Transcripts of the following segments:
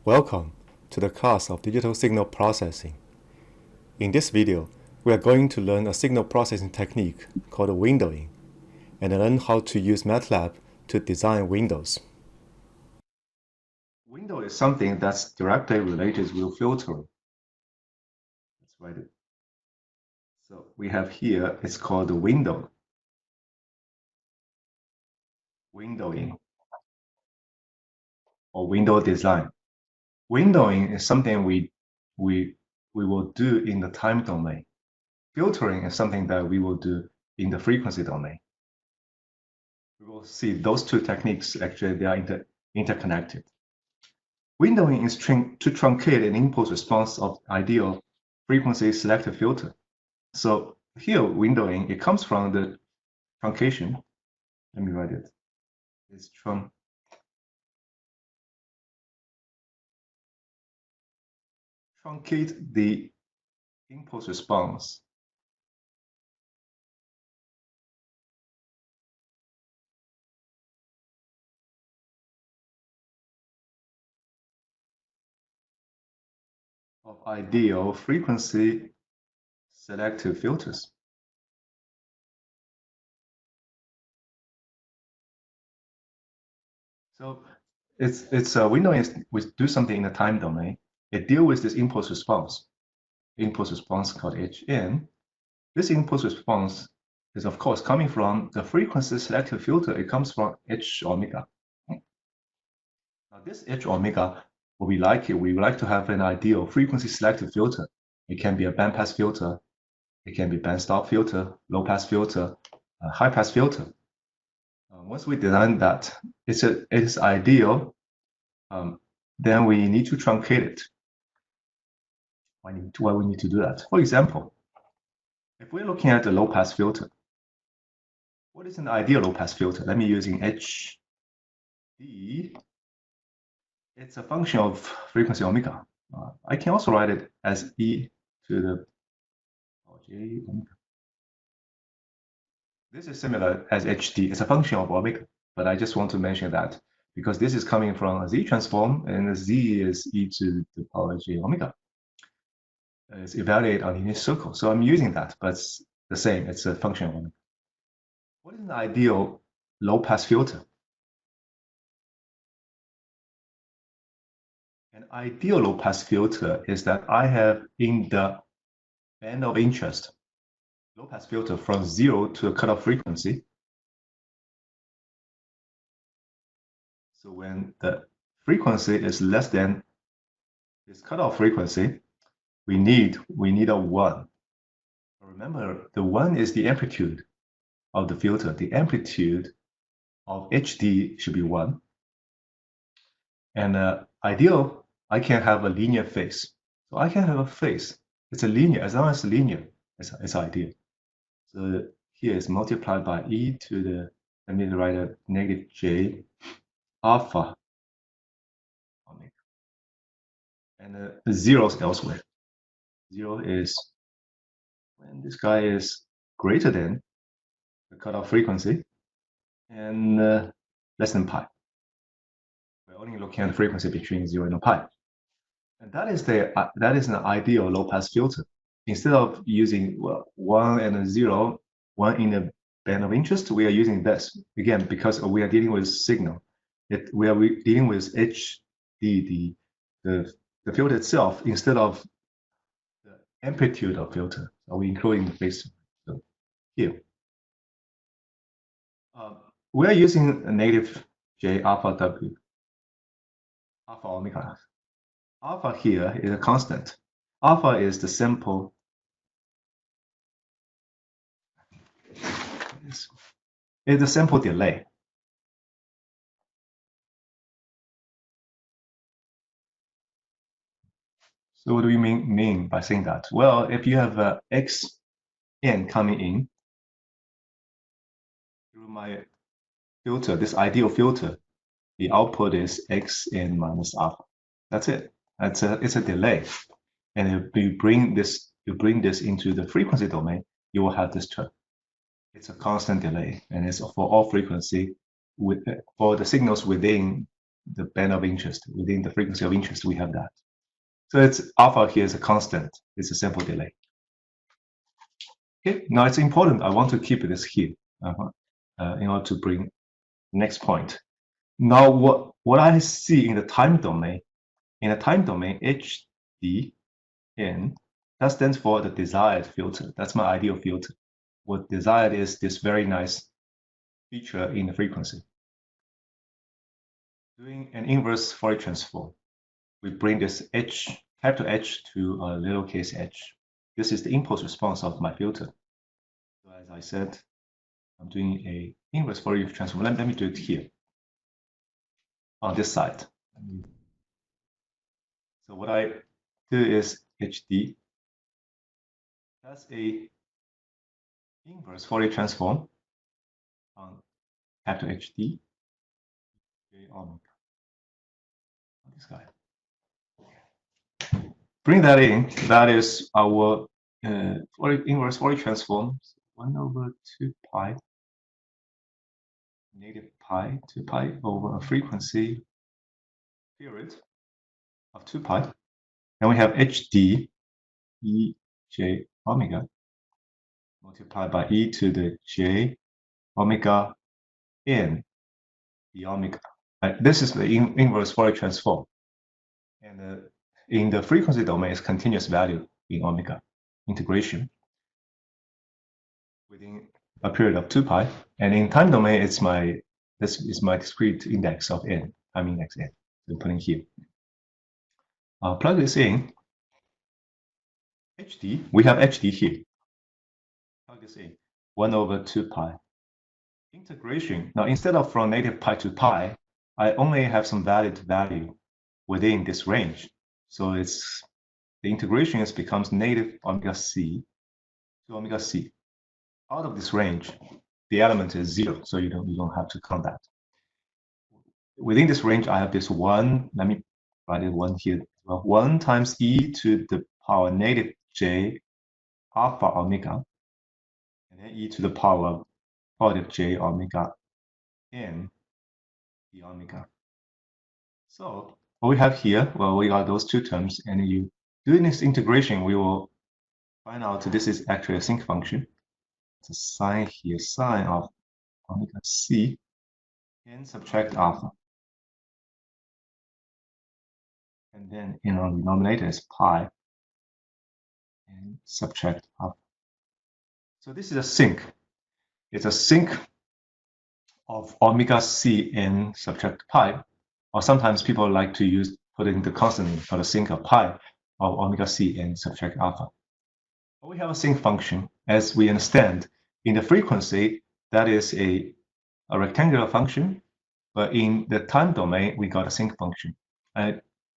Welcome to the class of digital signal processing. In this video, we are going to learn a signal processing technique called windowing and learn how to use Matlab to design windows. Window is something that's directly related with filtering. Let's write it. So we have here, it's called the window. Windowing or window design. Windowing is something we will do in the time domain. Filtering is something that we will do in the frequency domain. We will see those two techniques, actually, they are interconnected. Windowing is to truncate an impulse response of ideal frequency selective filter. So here, windowing, it comes from the truncation. Let me write it. It's truncate the impulse response of ideal frequency selective filters. So it's windowing is we do something in the time domain. It deals with this impulse response called Hn. This impulse response is, of course, coming from the frequency selective filter. It comes from H omega. Now, this H omega, what we like it, we would like to have an ideal frequency selective filter. It can be a bandpass filter, it can be bandstop filter, low pass filter, high pass filter. Once we design that, it is ideal. Then we need to truncate it. Why we need to do that? For example, if we're looking at a low pass filter, what is an ideal low pass filter? Let me using HD. It's a function of frequency omega. I can also write it as e to the j omega. This is similar as HD. It's a function of omega, but I just want to mention that because this is coming from a z transform, and the z is e to the power j omega. It's evaluated on the circle, so I'm using that, but it's the same. It's a function of omega. What is an ideal low-pass filter? An ideal low-pass filter is that I have in the band of interest low-pass filter from 0 to a cutoff frequency. So when the frequency is less than this cutoff frequency, we need a 1. Remember, the 1 is the amplitude of the filter. The amplitude of HD should be 1. And ideal, I can have a linear phase. So I can have a phase. It's a linear, as long as it's linear, it's ideal. So here is multiplied by e to the, let me write a negative j alpha omega. And the zeros elsewhere. 0 is when this guy is greater than the cutoff frequency and less than pi. We're only looking at the frequency between 0 and pi. And that is an ideal low-pass filter. Instead of using 1 and 0, 1 in the band of interest, we are using this. Again, because we are dealing with signal. We are dealing with HD, the filter itself, instead of the amplitude of filter. So we including the base. So here. We are using a negative j alpha w, alpha omega. Alpha here is a constant. Alpha is the sample. It's the sample delay. So what do we mean by saying that? Well, if you have xn coming in through my filter, this ideal filter, the output is xn minus alpha. That's it. It's a delay. And if you bring this into the frequency domain, you will have this term. It's a constant delay, and it's for all frequency for the signals within the band of interest, within the frequency of interest, we have that. So it's alpha here is a constant. It's a sample delay. Okay, now it's important. I want to keep this here in order to bring next point. Now, what I see in the time domain, HDN, that stands for the desired filter. That's my ideal filter. What desired is this very nice feature in the frequency. Doing an inverse Fourier transform, we bring this capital H to a lowercase h. This is the impulse response of my filter. So as I said, I'm doing a inverse Fourier transform. Let me do it here on this side. So what I do is HD. That's a inverse Fourier transform on capital HD. On this guy. Bring that in. That is our inverse Fourier transform. 1/2 pi negative pi 2 pi over a frequency period of 2 pi. And we have HD e j omega multiplied by e to the j omega n d omega. This is the inverse Fourier transform. And in the frequency domain, it's continuous value in omega integration within a period of 2 pi. And in time domain, this is my discrete index of n, time index n. So I'm putting here. I'll plug this in. HD, we have HD here. Plug this in. 1/2 pi. Integration. Now, instead of from negative pi to pi, I only have some valid value within this range. So the integration becomes negative omega c to omega c. Out of this range, the element is 0, so you don't have to count that. Within this range, I have this 1. Let me write it 1 here. Well, 1 times e to the power negative j alpha omega, and then e to the power positive j omega n d omega. So what we have here, well, we got those two terms, and you doing this integration, we will find out this is actually a sinc function. It's a sign here, sine of omega c, and subtract alpha. And then in our denominator is pi, and subtract alpha. So this is a sinc. It's a sinc of omega c and subtract pi, or sometimes people like to put in the constant for the sinc of pi of omega c and subtract alpha. But we have a sinc function, as we understand. In the frequency, that is a rectangular function, but in the time domain, we got a sinc function.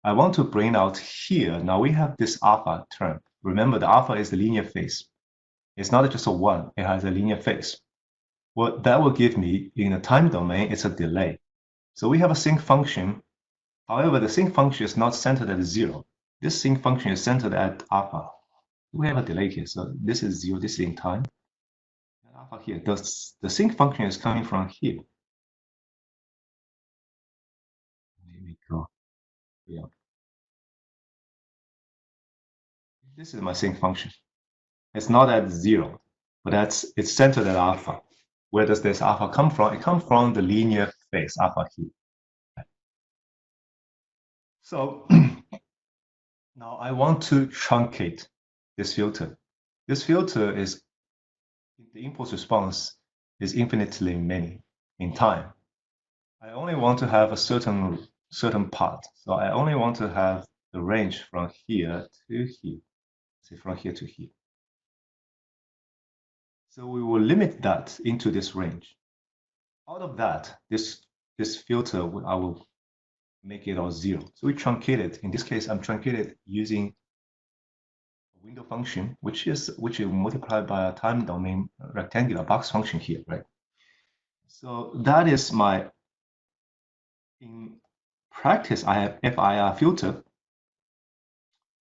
I want to bring out here, now we have this alpha term. Remember, the alpha is the linear phase. It's not just a 1, it has a linear phase. What that will give me in the time domain is a delay. So we have a sinc function. However, the sinc function is not centered at 0. This sinc function is centered at alpha. We have a delay here, so this is 0, this is in time. And alpha here, the sinc function is coming from here. Let me go. Yeah. This is my sinc function. It's not at 0, but it's centered at alpha. Where does this alpha come from? It comes from the linear phase, alpha here. So now I want to truncate this filter. This filter is, the impulse response is infinitely many in time. I only want to have a certain part. So I only want to have the range from here to here. Say from here to here. So we will limit that into this range. Out of that, this filter, I will make it all 0. So we truncate it. In this case, I'm truncated using a window function, which is multiplied by a time domain rectangular box function here, right? So that is in practice, I have FIR filter,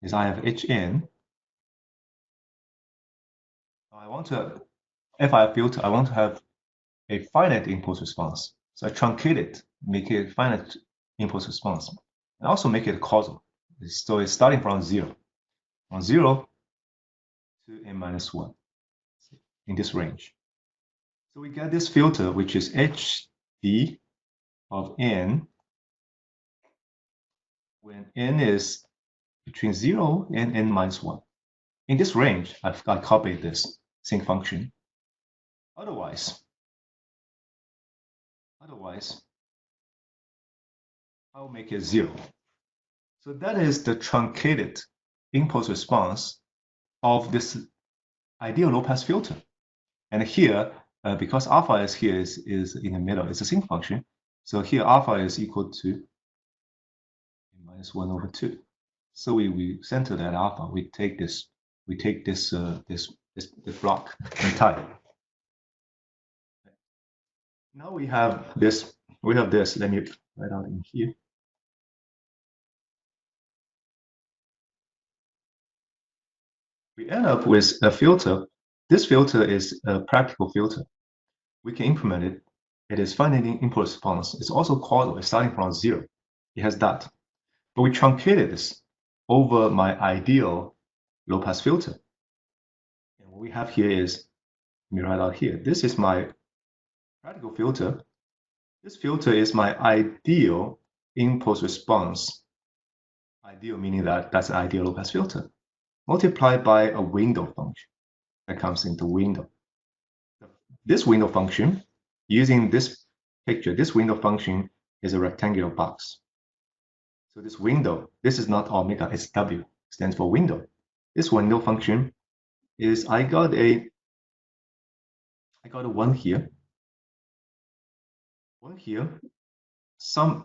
is I have HN. I want to FIR filter, I want to have a finite impulse response. So I truncate it, make it finite impulse response, and also make it causal. So it's starting from 0 to n minus 1 in this range. So we get this filter, which is hd of n when n is between 0 and n minus 1. In this range, I've copied this sinc function. Otherwise, I'll make it 0. So that is the truncated impulse response of this ideal low-pass filter. And here, because alpha is here is in the middle, it's a sinc function. So here alpha is equal to minus 1 over 2. So we center that alpha. We take this block and type. Now we have this. Let me write out in here. We end up with a filter. This filter is a practical filter. We can implement it. It is finite impulse response. It's also causal. It's starting from 0. It has that. But we truncated this over my ideal low-pass filter. And what we have here is, let me write out here. This is my practical filter. This filter is my ideal impulse response. Ideal meaning that's an ideal low-pass filter, multiplied by a window function that comes into window. This window function, using this picture, this window function is a rectangular box. So this window, this is not omega, it's W, stands for window. This window function is I got a 1 here. 1 here.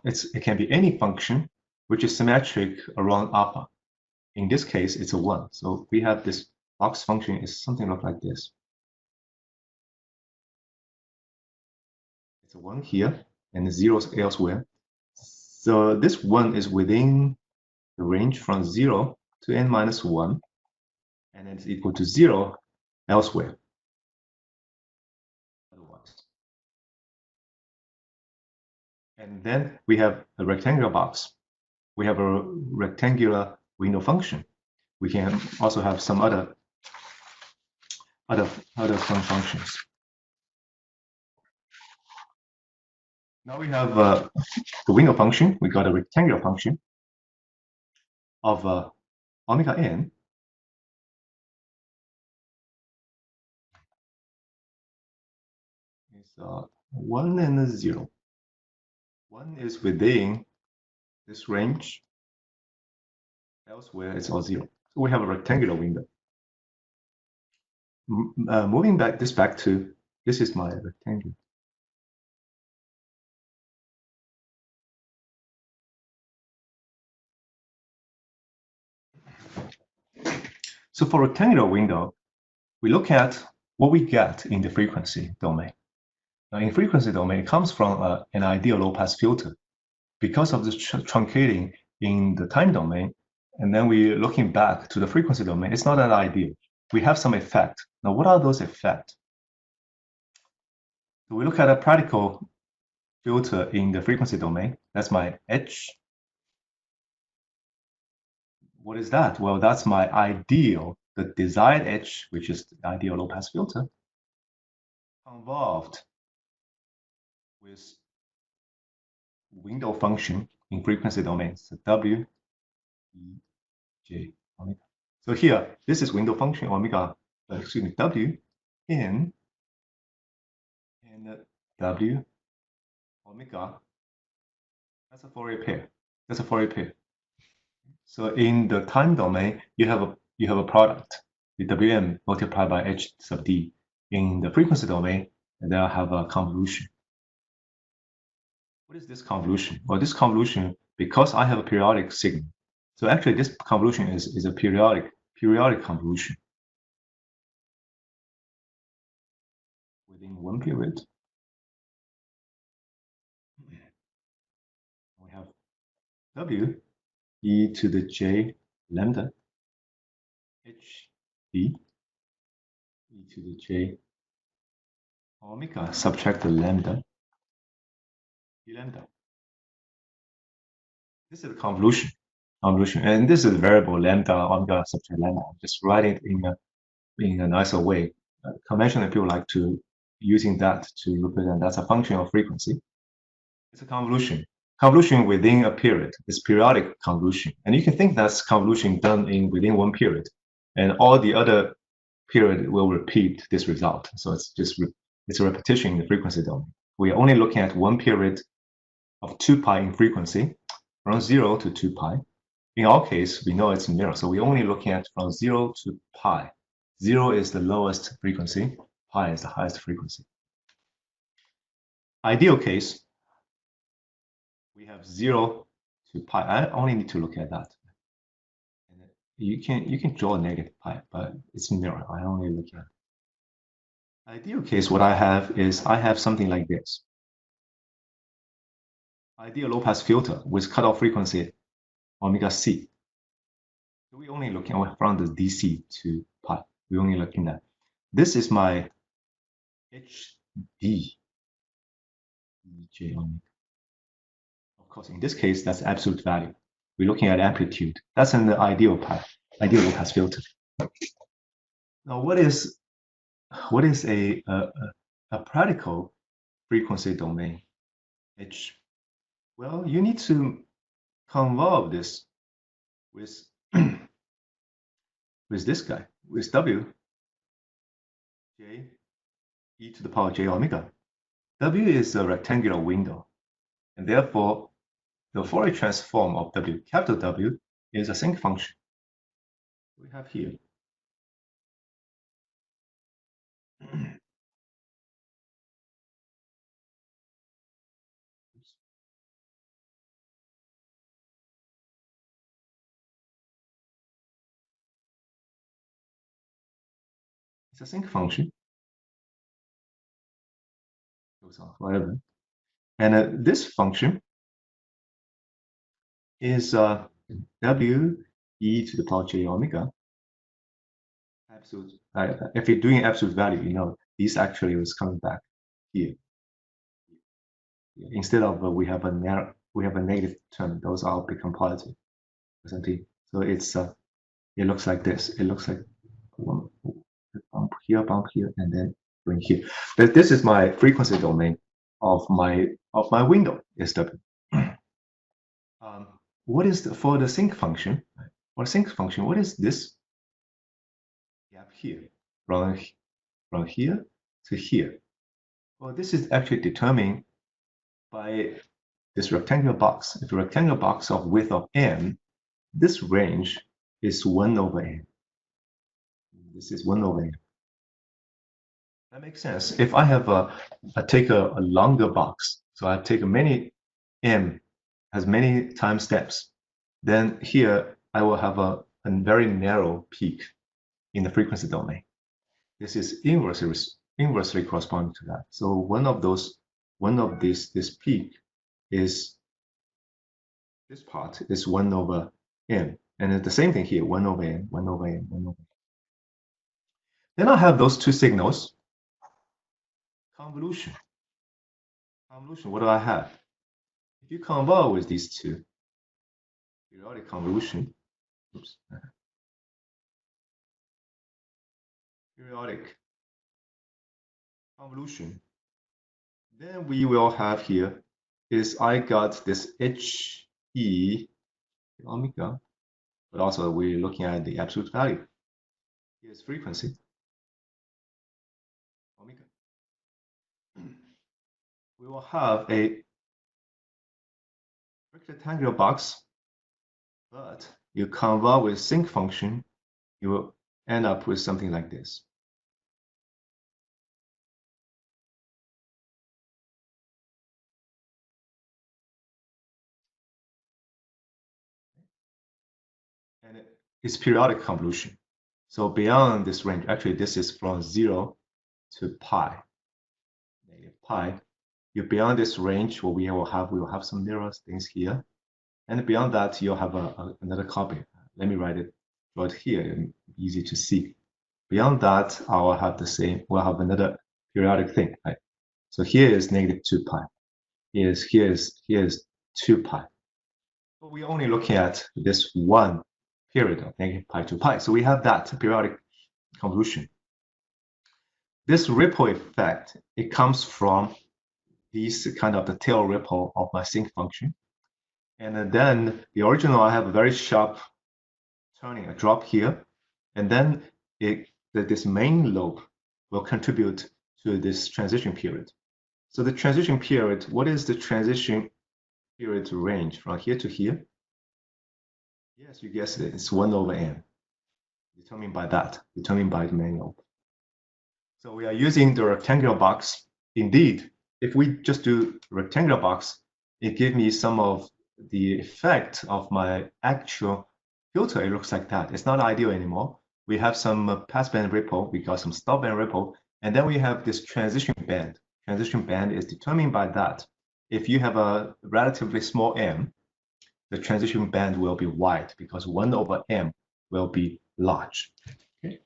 It can be any function which is symmetric around alpha. In this case, it's a 1. So we have this box function is something like this. It's a 1 here and 0 elsewhere. So this 1 is within the range from 0 to n minus 1, and it's equal to 0 elsewhere. Otherwise. And then we have a rectangular box. We have a rectangular window function. We can also have some other fun functions. Now we have the window function. We got a rectangular function of omega n. It's 1 and 0. 1 is within this range. Elsewhere, it's all 0. So we have a rectangular window. Moving back to this is my rectangle. So for rectangular window, we look at what we get in the frequency domain. Now in frequency domain, it comes from an ideal low-pass filter. Because of the truncating in the time domain, and then we're looking back to the frequency domain, it's not that ideal. We have some effect. Now, what are those effects? So we look at a practical filter in the frequency domain. That's my H. What is that? Well, that's my ideal, the desired H, which is the ideal low-pass filter, convolved with window function in frequency domain. So W, E, J, omega. So here, this is window function omega, W in and W omega. That's a Fourier pair. That's a Fourier pair. So in the time domain, you have a product with Wm multiplied by H sub d. In the frequency domain, and then I have a convolution. What is this convolution? Well, this convolution, because I have a periodic signal. So actually, this convolution is a periodic convolution within one period. We have W e to the j lambda h d e to the j omega subtract the lambda d lambda. This is a convolution. And this is a variable lambda omega subject lambda. Just write it in a nicer way. Conventionally, people like to using that to represent that's a function of frequency. It's a convolution. Convolution within a period is periodic convolution, and you can think that's convolution done in within one period, and all the other period will repeat this result. So it's just it's a repetition in the frequency domain. We are only looking at one period of 2 pi in frequency, from 0 to 2 pi. In our case, we know it's mirror, so we're only looking at from 0 to pi. 0 is the lowest frequency, pi is the highest frequency. Ideal case, we have 0 to pi. I only need to look at that. You can draw a negative pi, but it's mirror. I only look at it. Ideal case, what I have is I have something like this. Ideal low-pass filter with cutoff frequency omega c. So we only looking from the DC to pi. We're only looking at this is my HD J omega. Of course, in this case, that's absolute value. We're looking at amplitude. That's an ideal low-pass filter. Now, what is a practical frequency domain? H. Well, you need to convolve this with with this guy, with W J e to the power j omega. W is a rectangular window, and therefore the Fourier transform of W, capital W, is a sinc function. We have here. It's a sinc function. Goes off, whatever. And this function is W e to the power j omega. Absolute. If you're doing absolute value, you know this actually was coming back here. Instead of we have a negative term, those all become positive. So it's it looks like this. It looks like one bump here, and then going here. But this is my frequency domain of my window SW. What is for the sinc function? For the sinc function, what is this gap here from here to here? Well, this is actually determined by this rectangular box. If a rectangular box of width of n, this range is 1 over n. This is 1 over n. That makes sense. If I have I take a longer box, so I take many m has many time steps, then here I will have a very narrow peak in the frequency domain. This is inversely corresponding to that. So one of this peak is this part is 1 over n, and it's the same thing here, 1 over n, 1 over n, 1 over n. Then I have those two signals. Convolution. What do I have? If you convolve with these two, periodic convolution, periodic convolution, then we will have here is I got this HE omega, but also we're looking at the absolute value. Here's frequency, omega. We will have a rectangular box, but you convolve with sinc function, you will end up with something like this. And it's periodic convolution. So beyond this range, actually this is from 0 to pi, negative pi. You're beyond this range, what we will have some mirror things here. And beyond that, you'll have another copy. Let me write it right here, easy to see. Beyond that, I will have the same, we'll have another periodic thing, right? So here is negative 2 pi. Here is 2 pi. But we're only looking at this one period of negative pi to pi. So we have that periodic convolution. This ripple effect, it comes from these kind of the tail ripple of my sinc function. And then the original, I have a very sharp turning, a drop here. And then this main lobe will contribute to this transition period. So the transition period, what is the transition period range from here to here? Yes, you guessed it. It's 1 over n. Determined by that, determined by the main lobe. So we are using the rectangular box. Indeed, if we just do rectangular box, it gives me some of the effect of my actual filter. It looks like that. It's not ideal anymore. We have some passband ripple, we got some stopband ripple, and then we have this transition band. Transition band is determined by that. If you have a relatively small m, the transition band will be wide because 1 over m will be large. Okay.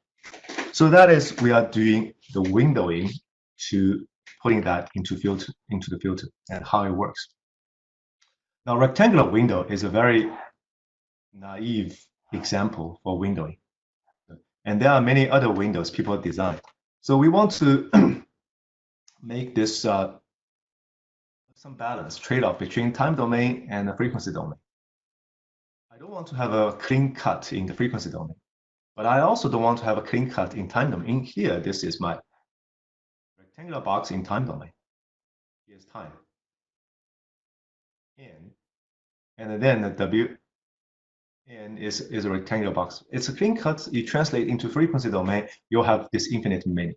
So that is, we are doing the windowing to putting that into the filter and how it works. Now, rectangular window is a very naive example for windowing. And there are many other windows people design. So we want to make this some balance, trade-off between time domain and the frequency domain. I don't want to have a clean cut in the frequency domain, but I also don't want to have a clean cut in time domain. In here, this is my rectangular box in time domain. Here's time. N. And then the W N is a rectangular box. It's a clean cut. You translate into frequency domain, you'll have this infinite many.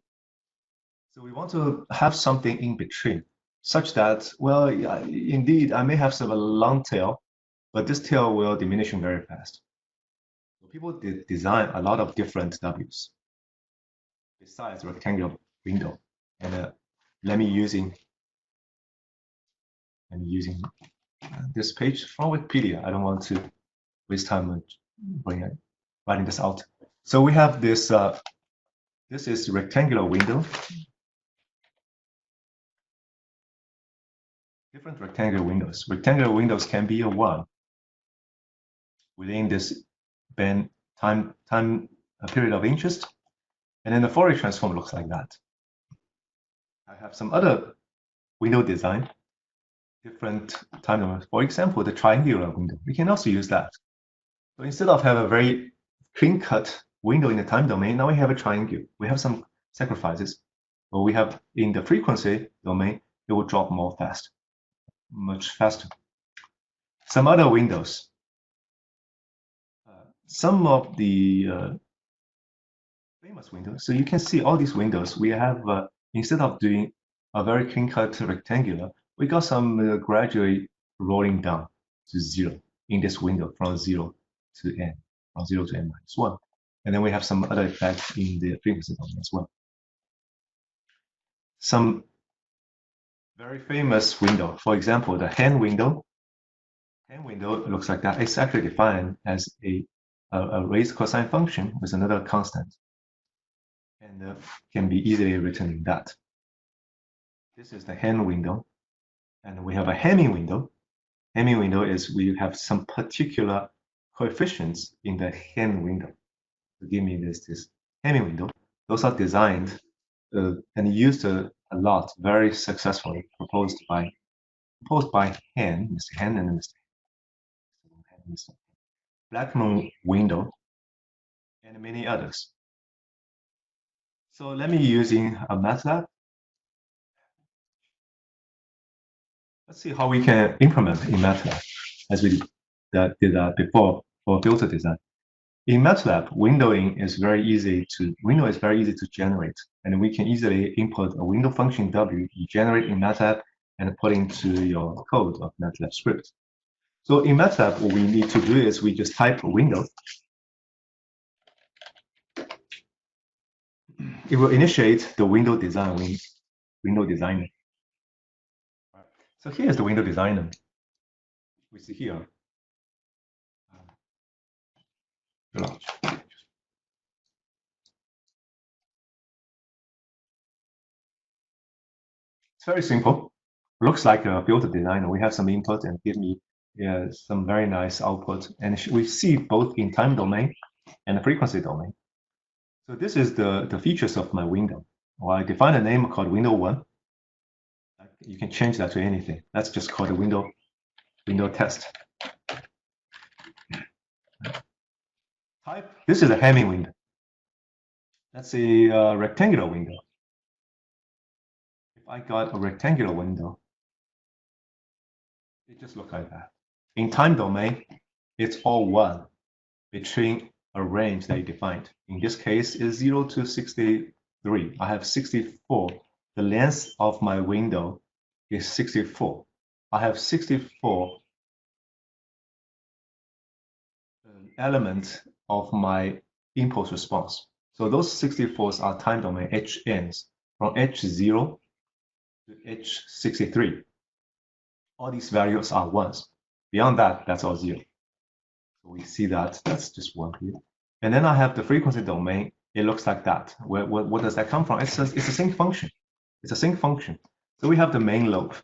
So we want to have something in between, such that, well, yeah, indeed, I may have some long tail, but this tail will diminish very fast. So people design a lot of different Ws besides rectangular window. And let me using this page from Wikipedia. I don't want to waste time writing this out. So we have this. This is rectangular window. Different rectangular windows. Rectangular windows can be a 1 within this band time period of interest, and then the Fourier transform looks like that. I have some other window design, different time domains. For example, the triangular window. We can also use that. So instead of have a very clean-cut window in the time domain, now we have a triangle. We have some sacrifices. But we have in the frequency domain, it will drop more fast, much faster. Some other windows. Some of the famous windows. So you can see all these windows. We have, instead of doing a very clean-cut rectangular, we got some gradually rolling down to 0 in this window from 0 to n, from 0 to n minus 1. And then we have some other effects in the frequency domain as well. Some very famous window, for example, the hand window. Hand window looks like that. It's actually defined as a raised cosine function with another constant, and can be easily written in that. This is the hand window, and we have a Hamming window. Hamming window is we have some particular coefficients in the hand window to give me this Hamming window. Those are designed and used a lot, very successfully, proposed by Mr. Hen and Mr. Blackman window, and many others. So let me using a Matlab. Let's see how we can implement in Matlab, as we did that before for filter design. In Matlab, windowing is very easy to generate, and we can easily input a window function W you generate in Matlab and put into your code of Matlab script. So in Matlab, what we need to do is we just type a window. It will initiate the window design window designer. So here's the window designer. We see here. It's very simple. Looks like a filter designer. We have some input and give me yeah, some very nice output. And we see both in time domain and the frequency domain. So this is the features of my window. Well, I define a name called window 1. You can change that to anything. That's just called a window test. Type, this is a Hamming window. That's a rectangular window. If I got a rectangular window, it just looks like that. In time domain, it's all 1 between a range that you defined. In this case, is 0 to 63. I have 64. The length of my window is 64. I have 64 elements of my impulse response. So those 64s are time domain HNs from H0 to H63. All these values are 1s. Beyond that, that's all 0. So we see that that's just 1 here. And then I have the frequency domain. It looks like that. Where does that come from? It's a sinc function. It's a sinc function. So we have the main lobe.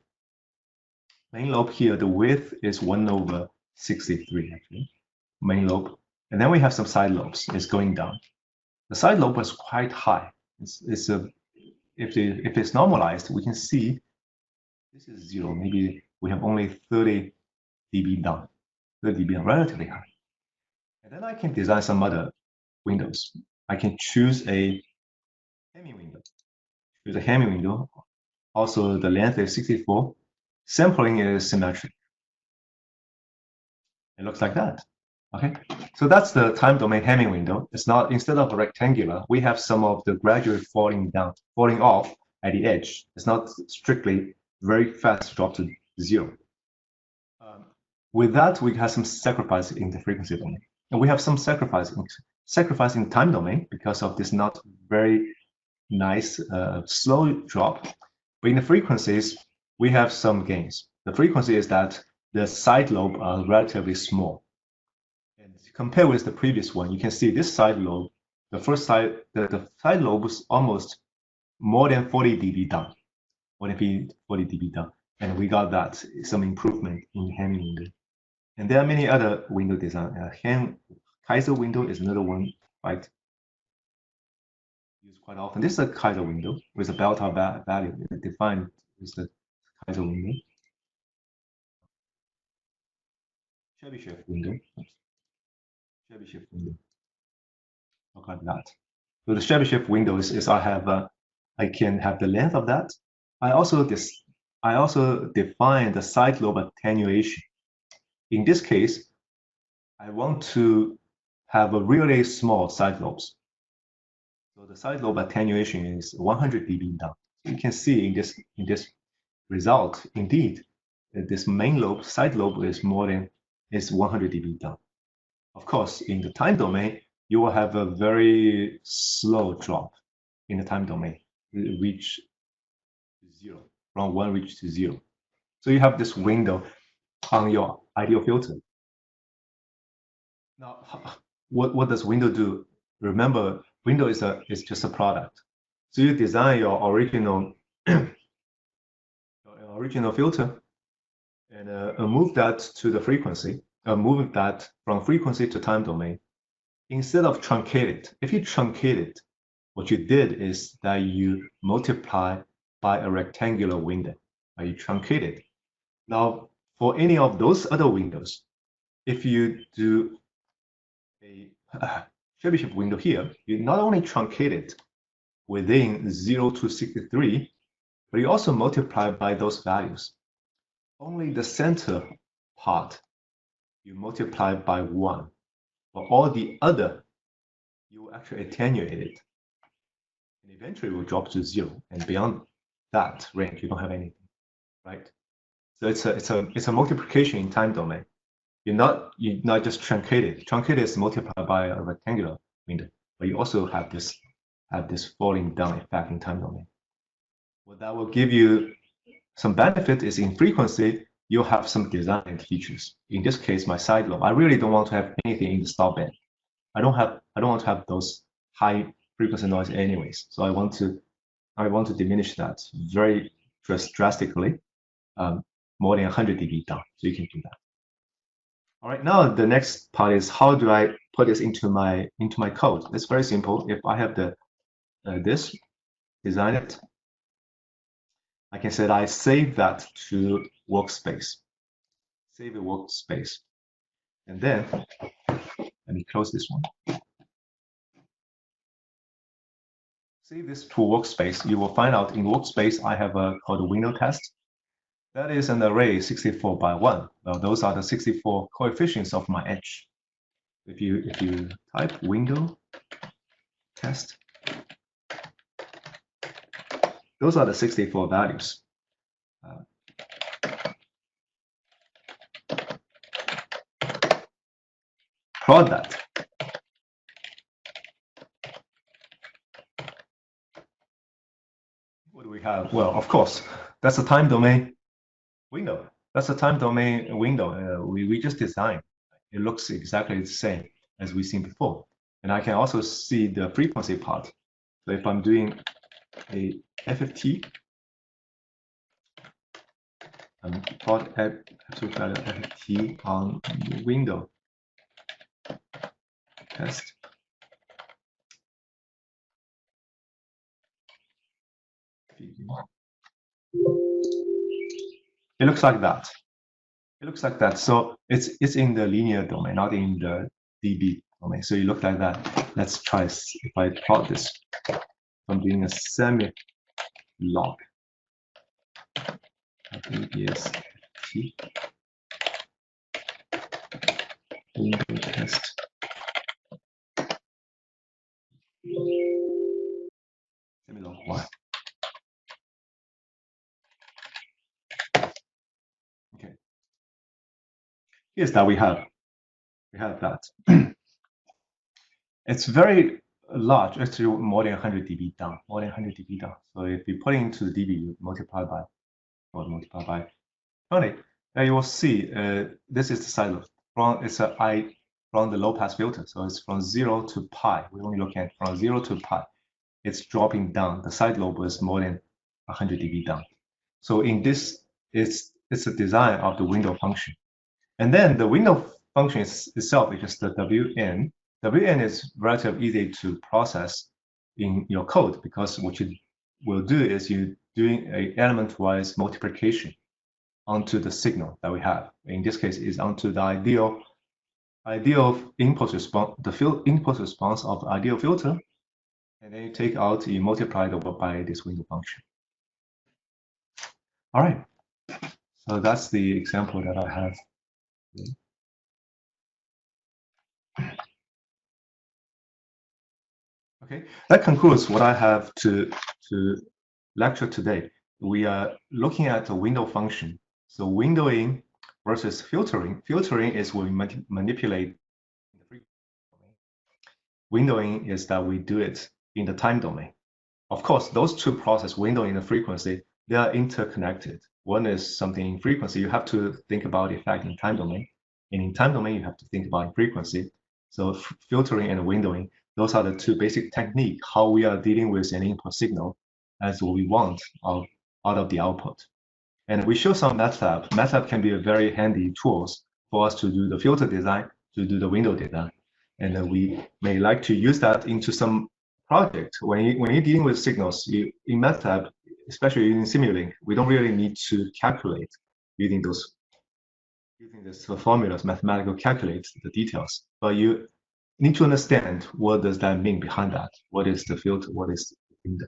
Main lobe here, the width is 1 over 63, actually. Main lobe. And then we have some side lobes. It's going down. The side lobe is quite high. If it's normalized, we can see this is 0. Maybe we have only 30 dB down. 30 dB down, relatively high. And then I can design some other windows. I can choose a Hamming window. Choose a Hamming window. Also, the length is 64. Sampling is symmetric. It looks like that. Okay, so that's the time domain Hamming window. It's not, instead of a rectangular, we have some of the gradually falling off at the edge. It's not strictly very fast drop to 0. With that, we have some sacrifice in the frequency domain. And we have some sacrifice in time domain because of this not very nice slow drop. But in the frequencies, we have some gains. The frequency is that the side lobe are relatively small. And compared with the previous one, you can see this side lobe, the side lobe was almost more than 40 dB down, 40 dB down. And we got that, some improvement in Hamming window. And there are many other window design. Kaiser window is another one, right? Used quite often. This is a Kaiser window with a delta value defined with the Kaiser window. Chebyshev window. Chebyshev window. Look like that. So the Chebyshev window is I can have the length of that. I also define the side lobe attenuation. In this case, I want to have a really small side lobes. So the side lobe attenuation is 100 dB down. You can see in this result, indeed, this main lobe, side lobe is 100 dB down. Of course, in the time domain, you will have a very slow drop in the time domain, reach 0, from 1 reach to 0. So you have this window on your ideal filter. Now, what does window do? Remember, window is just a product. So you design your original filter and move that to the frequency, move that from frequency to time domain. Instead of truncate it, if you truncate it, what you did is that you multiply by a rectangular window. You truncate it. Now, for any of those other windows, if you do a Chebyshev window here, you not only truncate it within 0 to 63, but you also multiply by those values. Only the center part you multiply by 1, but all the other you will actually attenuate it, and eventually will drop to 0. And beyond that range, you don't have anything, right? So it's a multiplication in time domain. You're not just truncated. Truncated is multiplied by a rectangular window, but you also have this falling down effect in time domain. What that will give you some benefit is in frequency, you'll have some design features. In this case, my side lobe, I really don't want to have anything in the stop band. I don't want to have those high frequency noise anyways. So I want to diminish that very drastically, more than 100 dB down. So you can do that. All right, now the next part is how do I put this into my code? It's very simple. If I have the this, design it, I can say that I save that to workspace. Save a workspace. And then let me close this one. Save this to workspace. You will find out in workspace I have a called window test. That is an array 64 by 1. Well, those are the 64 coefficients of my edge. If you type window test, those are the 64 values. Plot that. What do we have? Well, of course, that's a time domain window. That's a time domain window we just designed. It looks exactly the same as we've seen before. And I can also see the frequency part. So if I'm doing a FFT, plot absolute value FFT on the window test. It looks like that. It looks like that. So it's in the linear domain, not in the dB domain. So it looks like that. Let's try if I plot this. I'm doing a semi-log. Is T window test. Semi-log 1. Okay. Here's that we have that. It's very large, actually more than 100 dB down, more than 100 dB down. So if you put it into the dB, you multiply by 20, then you will see this is the side lobe. From the low pass filter, so it's from 0 to pi. We only look at from 0 to pi. It's dropping down. The side lobe is more than 100 dB down. So in this, it's a design of the window function. And then the window function itself is just the WN. WN is relatively easy to process in your code because what you will do is you're doing a element-wise multiplication onto the signal that we have. In this case, is onto the ideal input response, the input response of the ideal filter, and then you take out, you multiply it over by this window function. All right, so that's the example that I have. Okay, that concludes what I have to lecture today. We are looking at the window function. So windowing versus filtering. Filtering is when we manipulate the frequency domain. Windowing is that we do it in the time domain. Of course, those two processes, windowing and the frequency, they are interconnected. One is something in frequency, you have to think about the effect in time domain. And in time domain, you have to think about frequency. So filtering and windowing, those are the two basic techniques, how we are dealing with an input signal as what we want out of the output. And we show some Matlab. Matlab can be a very handy tools for us to do the filter design, to do the window design. And we may like to use that into some project. When you're dealing with signals, in Matlab, especially in Simulink, we don't really need to calculate using this formulas, mathematical calculate the details. But you need to understand what does that mean behind that. What is the filter? What is the window?